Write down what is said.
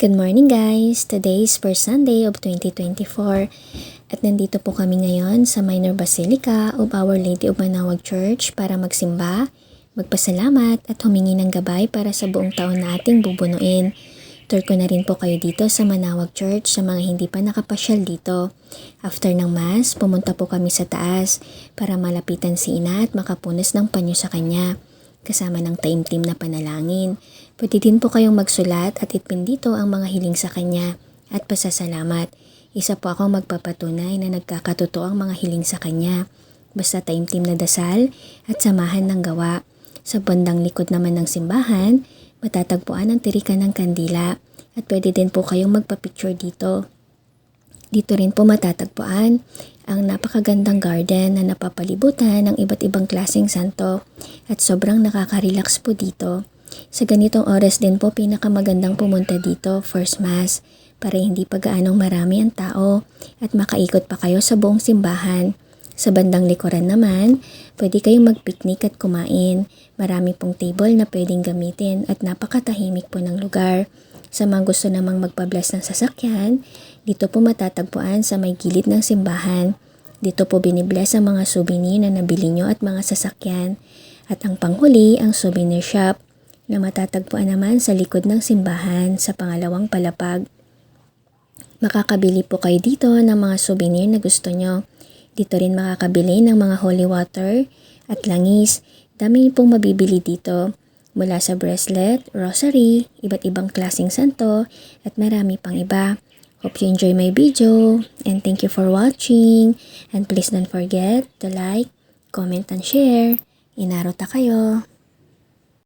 Good morning guys! Today is first Sunday of 2024 at nandito po kami ngayon sa Minor Basilica of Our Lady of Manaoag Church para magsimba, magpasalamat at humingi ng gabay para sa buong taon na ating bubunuin. Tour ko na rin po kayo dito sa Manaoag Church sa mga hindi pa nakapasyal dito. After ng Mass, pumunta po kami sa taas para malapitan si Ina at makapunas ng panyo sa kanya, kasama ng taimtim na panalangin. Pwede din po kayong magsulat at itpin dito ang mga hiling sa kanya at pasasalamat. Isa po akong magpapatunay na nagkakatotoo ang mga hiling sa kanya. Basta taimtim na dasal at samahan ng gawa. Sa bandang likod naman ng simbahan, matatagpuan ang tirikan ng kandila at pwede din po kayong magpa-picture dito. Dito rin po matatagpuan ang napakagandang garden na napapalibutan ng iba't ibang klaseng santo at sobrang nakaka-relax po dito. Sa ganitong oras din po pinakamagandang pumunta dito, first Mass, para hindi pa gaanong marami ang tao at makaikot pa kayo sa buong simbahan. Sa bandang likuran naman, pwede kayong mag-picnic at kumain. Marami pong table na pwedeng gamitin at napakatahimik po ng lugar. Sa mga gusto namang magpa-bless ng sasakyan, dito po matatagpuan sa may gilid ng simbahan. Dito po binibless ang mga souvenir na nabili nyo at mga sasakyan. At ang panghuli, ang souvenir shop na matatagpuan naman sa likod ng simbahan sa pangalawang palapag. Makakabili po kayo dito ng mga souvenir na gusto nyo. Dito rin makakabili ng mga holy water at langis. Dami pong mabibili dito. Mula sa bracelet, rosary, iba't ibang klaseng santo, at marami pang iba. Hope you enjoy my video, and thank you for watching. And please don't forget to like, comment, and share. Inarota kayo!